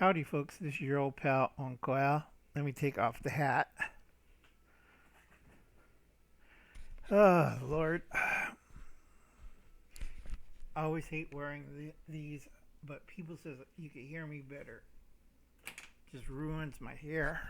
Howdy, folks. This is your old pal, Uncle Al. Let me take off the hat. Oh, Lord. I always hate wearing these, but people says you can hear me better. Just ruins my hair.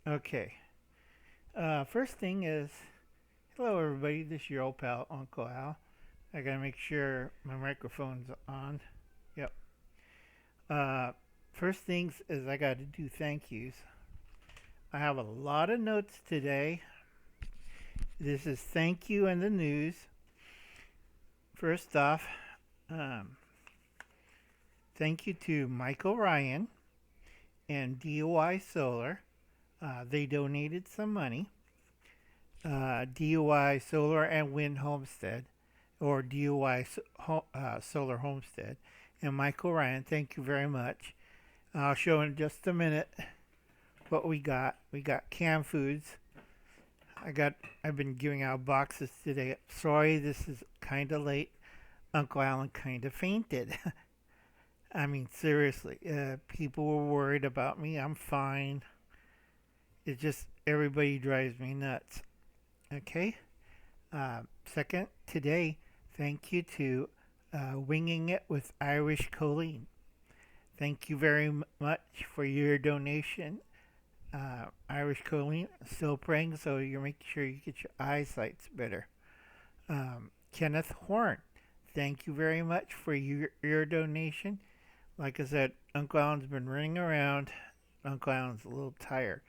Okay. First thing is, hello, everybody. This is your old pal, Uncle Al. I gotta make sure my microphone's on. Yep. Uh, First things is I gotta do thank yous. I have a lot of notes today. This is thank you in the news. First off, um, thank you to Michael Ryan and DOI Solar. They donated some money. DOI Solar and Wind Homestead, or DOI Solar Homestead. And Michael Ryan, thank you very much. I'll show in just a minute what we got. We got canned foods. I've been giving out boxes today. Sorry, this is kind of late. Uncle Alan kind of fainted. I mean, seriously, people were worried about me. I'm fine. It's just everybody drives me nuts. Okay. Second, today, thank you to Winging It with Irish Colleen. Thank you very much for your donation. Irish Colleen, still praying, so you're making sure you get your eyesight better. Kenneth Horn, thank you very much for your donation. Like I said, Uncle Alan's been running around. Uncle Alan's a little tired.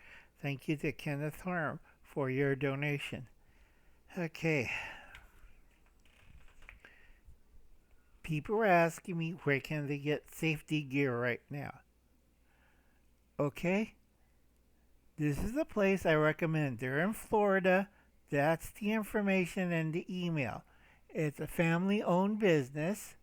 Thank you to Kenneth Horn for your donation. Okay. People are asking me where can they get safety gear right now. Okay? This is the place I recommend. They're in Florida. That's the information in the email. It's a family-owned business.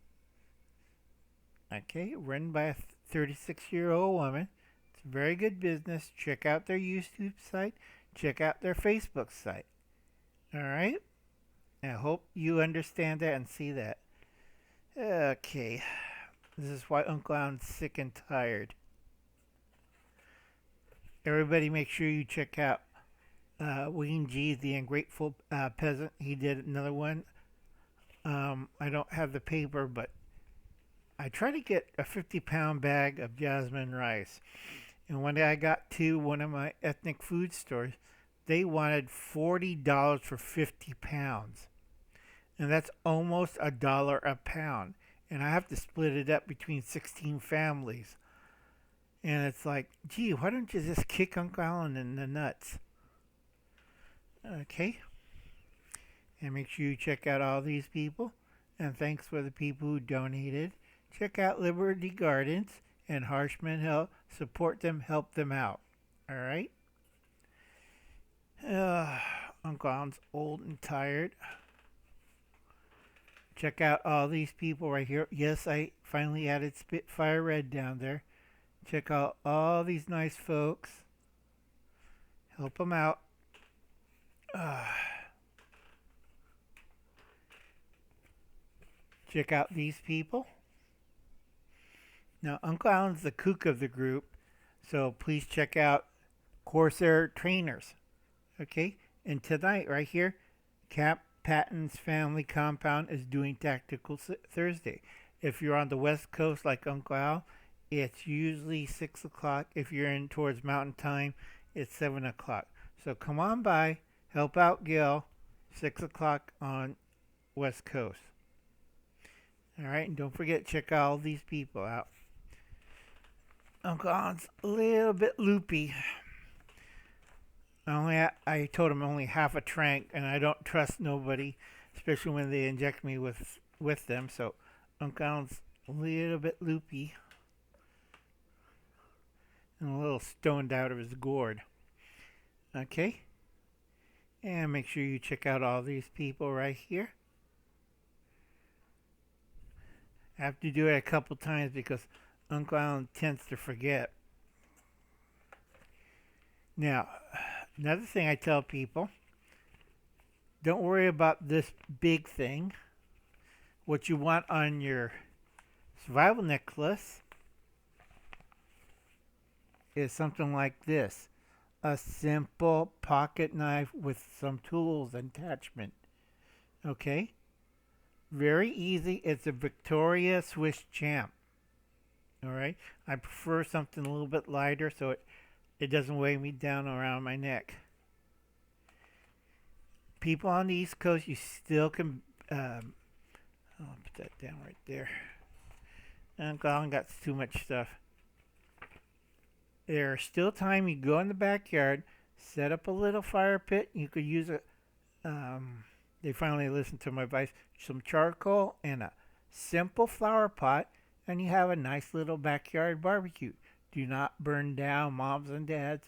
Okay, run by a 36-year-old woman. It's a very good business. Check out their YouTube site. Check out their Facebook site. All right? I hope you understand that and see that. Okay. This is why Uncle Alan's sick and tired. Everybody make sure you check out Wayne G, the Ungrateful Peasant. He did another one. I don't have the paper, but I tried to get a 50-pound bag of jasmine rice. And when I got to one of my ethnic food stores, they wanted $40 for 50 pounds. And that's almost $1 a pound. And I have to split it up between 16 families. And it's like, gee, why don't you just kick Uncle Alan in the nuts? Okay. And make sure you check out all these people. And thanks for the people who donated. Check out Liberty Gardens and Harshman Hill. Support them, help them out. All right? Uncle Alan's old and tired. Check out all these people right here. Yes, I finally added Spitfire Red down there. Check out all these nice folks. Help them out. Check out these people. Now, Uncle Alan's the kook of the group, so please check out Corsair Trainers. Okay? And tonight, right here, Camppatton's family compound is doing Tactical Thursday. If you're on the West Coast like Uncle Al, it's usually 6 o'clock. If you're in towards Mountain Time, it's 7 o'clock. So come on by, help out Gil, 6 o'clock on West Coast. All right, and don't forget, check all these people out. Uncle Alan's a little bit loopy. I told him only half a trank, and I don't trust nobody, especially when they inject me with them. So Uncle Alan's a little bit loopy and a little stoned out of his gourd. Okay? And make sure you check out all these people right here. I have to do it a couple times because Uncle Alan tends to forget. Now, another thing I tell people, don't worry about this big thing. What you want on your survival necklace is something like this. A simple pocket knife with some tools and attachment. Okay? Very easy. It's a Victoria Swiss Champ. Alright? I prefer something a little bit lighter so it doesn't weigh me down around my neck. People on the East Coast, you still can... I'll put that down right there. I got too much stuff. There's still time. You go in the backyard, set up a little fire pit. You could use a... they finally listened to my advice. Some charcoal and a simple flower pot, and you have a nice little backyard barbecue. Do not burn down mom's and dad's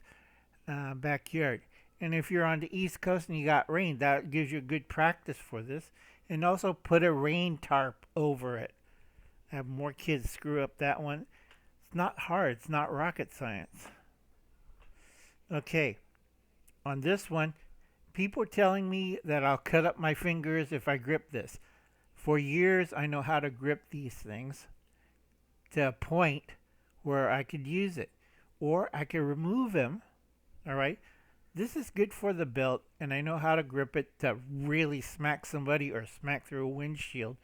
backyard. And if you're on the East Coast and you got rain, that gives you good practice for this. And also put a rain tarp over it. I have more kids screw up that one. It's not hard. It's not rocket science. Okay. On this one, people are telling me that I'll cut up my fingers if I grip this. For years, I know how to grip these things to a point where I could use it. Or I could remove them. All right. This is good for the belt, and I know how to grip it to really smack somebody or smack through a windshield.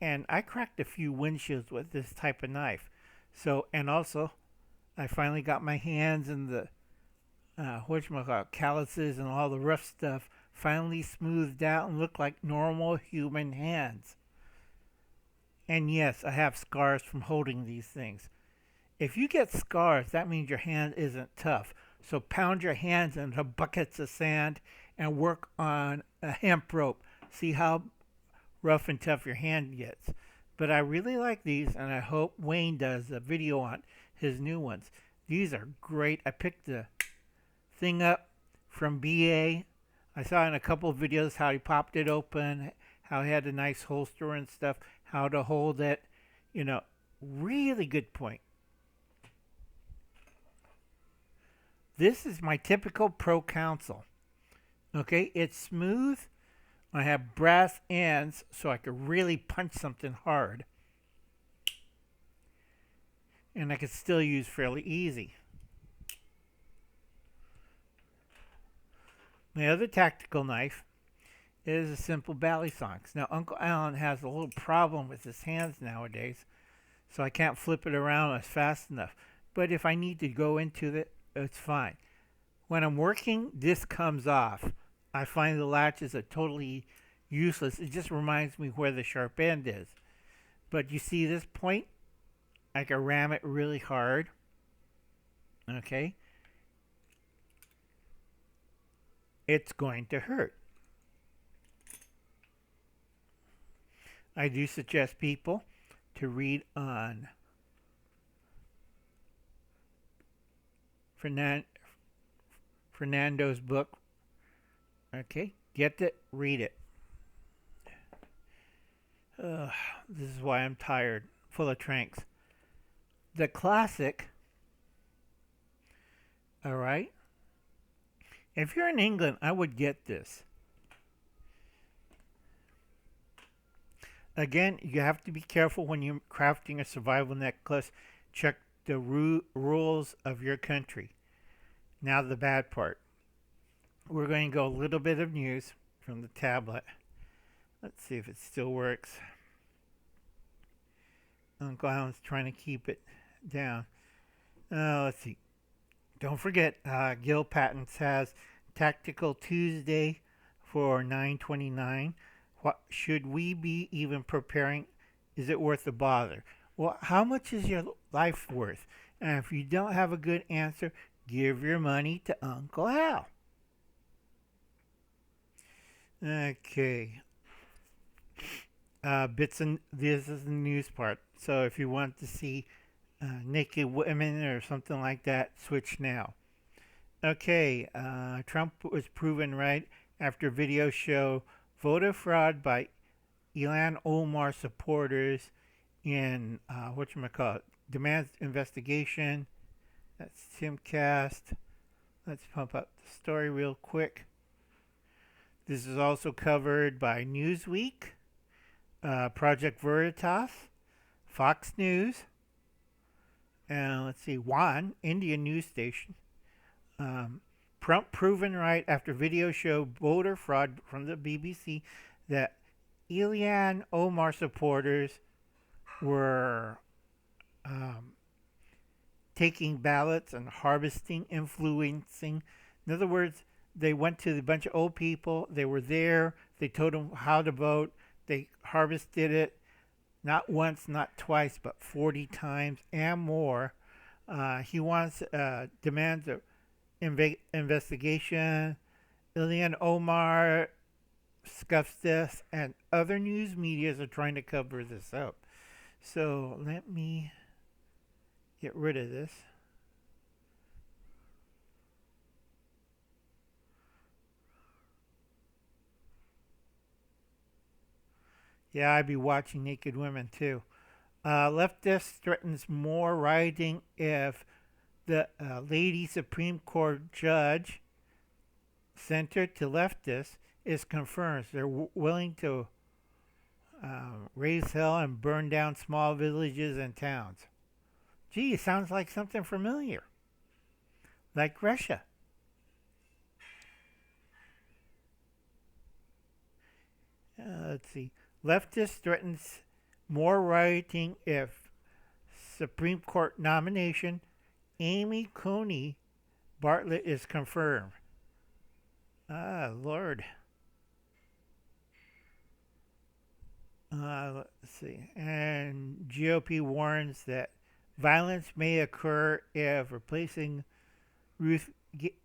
And I cracked a few windshields with this type of knife. So, and also, I finally got my hands in the calluses and all the rough stuff finally smoothed out and look like normal human hands. And yes, I have scars from holding these things. If you get scars, that means your hand isn't tough. So pound your hands into buckets of sand and work on a hemp rope. See how rough and tough your hand gets. But I really like these, and I hope Wayne does a video on his new ones. These are great. I picked the thing up from BA. I saw in a couple of videos how he popped it open, how he had a nice holster and stuff, how to hold it. You know, really good point. This is my typical Pro Council. Okay, it's smooth. I have brass ends so I could really punch something hard. And I could still use fairly easy. My other tactical knife is a simple balisonx. Now, Uncle Alan has a little problem with his hands nowadays, so I can't flip it around as fast enough. But if I need to go into it, it's fine. When I'm working, this comes off. I find the latches are totally useless. It just reminds me where the sharp end is. But you see this point? I can ram it really hard. Okay? It's going to hurt. I do suggest people to read on Fernando's book. Okay, get it, read it. This is why I'm tired, full of tranks. The classic, all right? If you're in England, I would get this. Again, you have to be careful when you're crafting a survival necklace. Check the rules of your country. Now the bad part. We're going to go a little bit of news from the tablet. Let's see if it still works. Uncle Alan's trying to keep it down. Let's see. Don't forget, Camppatton has Tactical Tuesday for $9.29. What should we be even preparing? Is it worth the bother? Well, how much is your life worth? And if you don't have a good answer, give your money to Uncle Al. Okay. This is the news part. So if you want to see naked women or something like that, switch now. Okay. Trump was proven right after video show voter fraud by Ilhan Omar supporters in demands investigation. That's Timcast. Let's pump up the story real quick. This is also covered by Newsweek, Project Veritas, Fox News, and let's see, One, Indian news station. Um, Trump proven right after video show voter fraud from the BBC that Ilhan Omar supporters were um, taking ballots and harvesting, influencing. In other words, they went to a bunch of old people. They were there. They told them how to vote. They harvested it not once, not twice, but 40 times and more. He wants demands of investigation. Ilhan Omar scuffs this, and other news medias are trying to cover this up. So let me get rid of this. Yeah, I'd be watching naked women too. Leftist threatens more rioting if the lady Supreme Court judge, center to leftist, is confirmed. They're willing to raise hell and burn down small villages and towns. Gee, it sounds like something familiar, like Russia. Let's see. Leftist threatens more rioting if Supreme Court nomination Amy Coney Bartlett is confirmed. Ah, Lord. Let's see. And GOP warns that violence may occur if replacing Ruth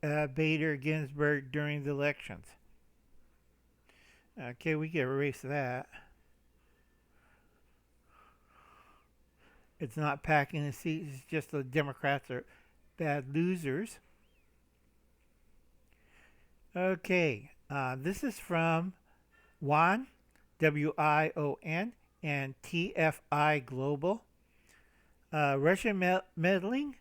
Bader Ginsburg during the elections. Okay, we can erase that. It's not packing the seats, it's just the Democrats are bad losers. Okay, this is from WION, WION, and TFI Global. Russian meddling.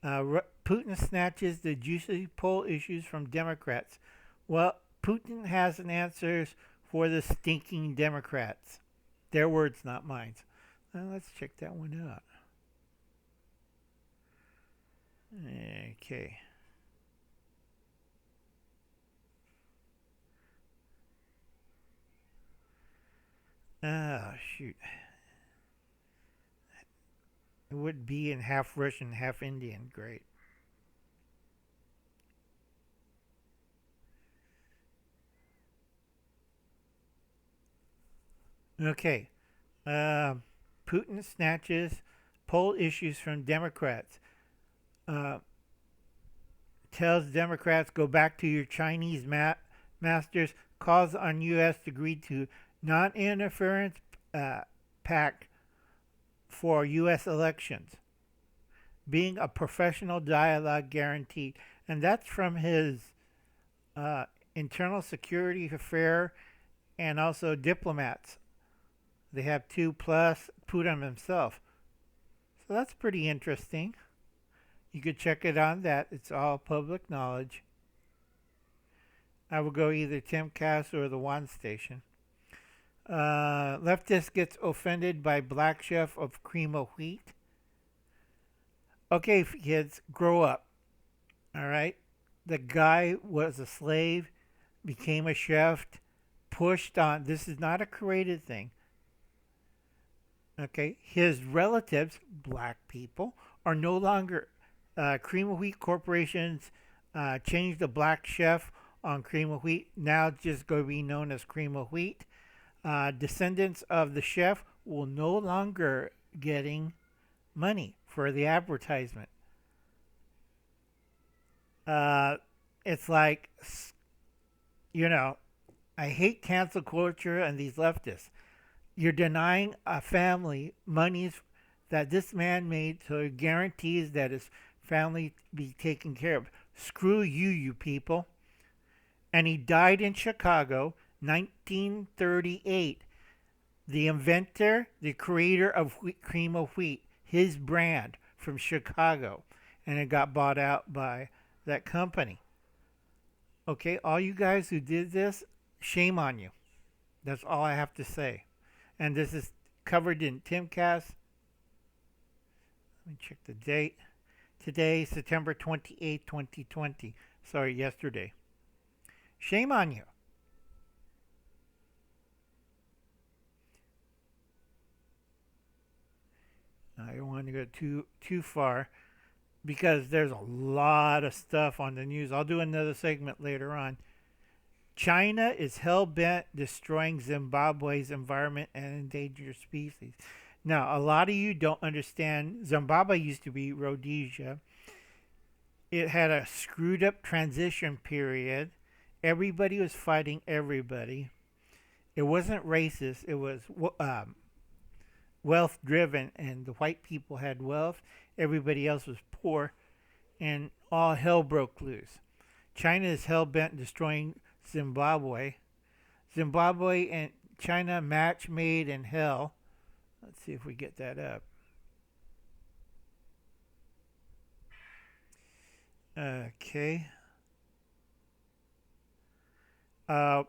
Putin snatches the juicy poll issues from Democrats. Well, Putin has an answers for the stinking Democrats. Their words, not mine. Let's check that one out. Okay. Oh, shoot. It would be in half Russian, half Indian. Great. Okay. Putin snatches poll issues from Democrats. Tells Democrats go back to your Chinese masters. Calls on U.S. to agree to non-interference pact for U.S. elections. Being a professional dialogue guaranteed. And that's from his internal security affair and also diplomats. They have two plus Putin himself. So that's pretty interesting. You could check it on that. It's all public knowledge. I will go either Timcast or the One Station. Leftist gets offended by black chef of cream of wheat. Okay, kids, grow up. All right? The guy was a slave, became a chef, pushed on. This is not a created thing. Okay, his relatives, black people, are no longer cream of wheat corporations. Changed the black chef on cream of wheat. Now it's just going to be known as cream of wheat. Descendants of the chef will no longer getting money for the advertisement. It's like, I hate cancel culture and these leftists. You're denying a family monies that this man made, so it guarantees that his family be taken care of. Screw you, you people. And he died in Chicago, 1938. The inventor, the creator of cream of wheat, his brand from Chicago. And it got bought out by that company. Okay, all you guys who did this, shame on you. That's all I have to say. And this is covered in Timcast. Let me check the date. Today, September 28th, 2020. Sorry, yesterday. Shame on you. I don't want to go too far because there's a lot of stuff on the news. I'll do another segment later on. China is hell-bent destroying Zimbabwe's environment and endangered species. Now, a lot of you don't understand. Zimbabwe used to be Rhodesia. It had a screwed up transition period. Everybody was fighting everybody. It wasn't racist. It was wealth driven, and the white people had wealth. Everybody else was poor, and all hell broke loose. China is hell-bent destroying Zimbabwe. Zimbabwe and China match made in hell. Let's see if we get that up. Okay. It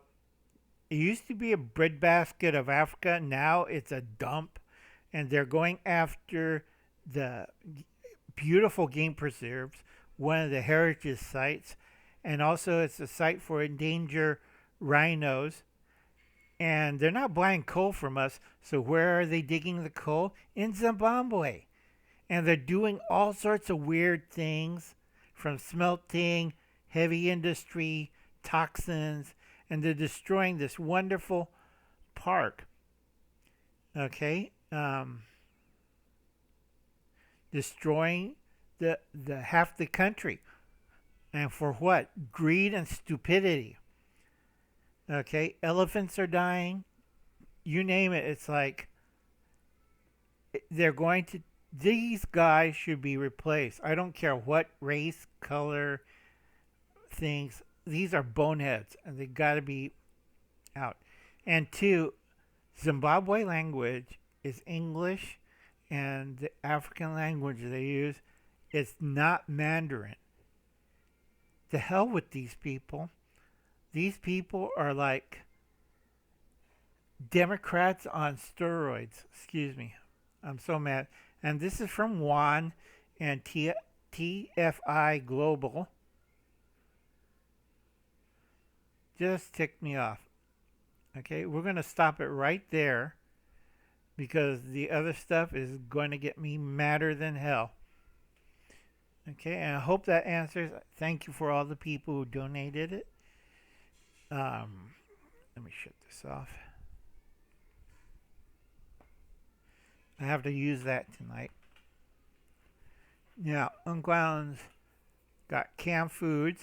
used to be a breadbasket of Africa. Now it's a dump. And they're going after the beautiful game preserves, one of the heritage sites. And also it's a site for endangered rhinos. And they're not buying coal from us. So where are they digging the coal? In Zimbabwe. And they're doing all sorts of weird things, from smelting, heavy industry, toxins, and they're destroying this wonderful park. Okay, destroying the half the country, and for what? Greed and stupidity. Okay, elephants are dying. You name it. It's like they're going to. These guys should be replaced. I don't care what race, color, things. These are boneheads, and they got to be out. And two, Zimbabwe language is English, and the African language they use is not Mandarin. To hell with these people. These people are like Democrats on steroids. Excuse me. I'm so mad. And this is from Juan and TFI Global. Just ticked me off. Okay, we're going to stop it right there because the other stuff is going to get me madder than hell. Okay, and I hope that answers. Thank you for all the people who donated it. Let me shut this off. I have to use that tonight. Now, Uncle Alan's got canned foods.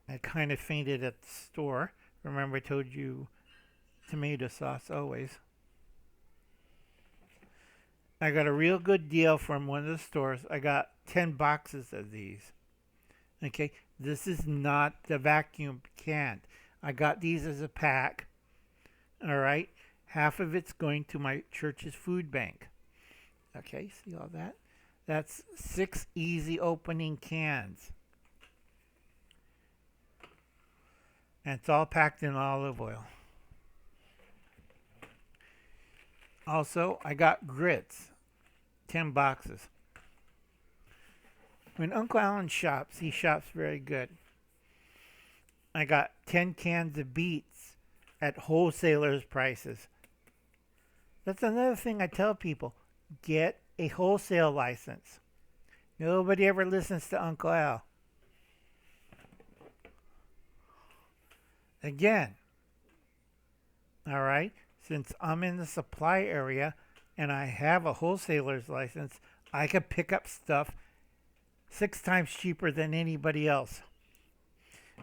I kind of fainted at the store. Remember I told you tomato sauce always. I got a real good deal from one of the stores. I got 10 boxes of these. Okay, this is not the vacuum canned. I got these as a pack. All right, half of it's going to my church's food bank. Okay, see all that? That's 6 easy opening cans. And it's all packed in olive oil. Also, I got grits. 10 boxes. When Uncle Alan shops, he shops very good. I got 10 cans of beets at wholesalers' prices. That's another thing I tell people. Get a wholesale license. Nobody ever listens to Uncle Al. Again, all right, since I'm in the supply area and I have a wholesaler's license, I can pick up stuff 6 times cheaper than anybody else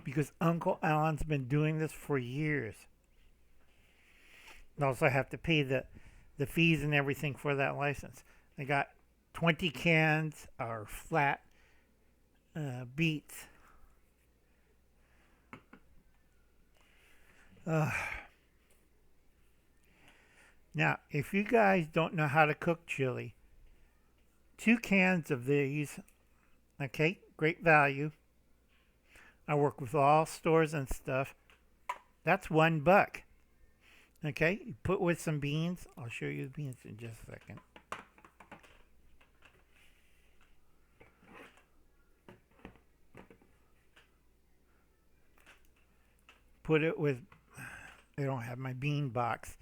because Uncle Alan's been doing this for years. I also have to pay the fees and everything for that license. I got 20 cans or flat beets. Now, if you guys don't know how to cook chili, 2 cans of these, okay, great value. I work with all stores and stuff. That's $1. Okay, you put with some beans. I'll show you the beans in just a second. Put it with, I don't have my bean box.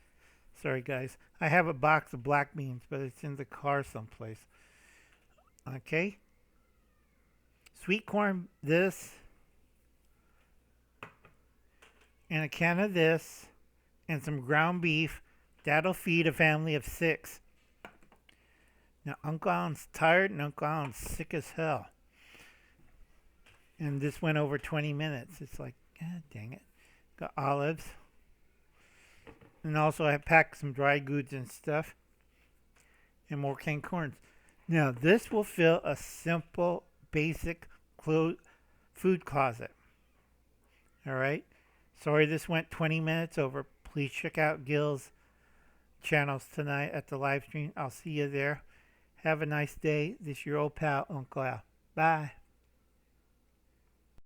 Sorry guys. I have a box of black beans, but it's in the car someplace. Okay. Sweet corn, this. And a can of this. And some ground beef. That'll feed a family of 6. Now Uncle Alan's tired and Uncle Alan's sick as hell. And this went over 20 minutes. It's like, God dang it. Got olives. And also I packed some dry goods and stuff. And more canned corns. Now this will fill a simple, basic food closet. Alright. Sorry this went 20 minutes over. Please check out Gil's channels tonight at the live stream. I'll see you there. Have a nice day. This is your old pal, Uncle Al. Bye.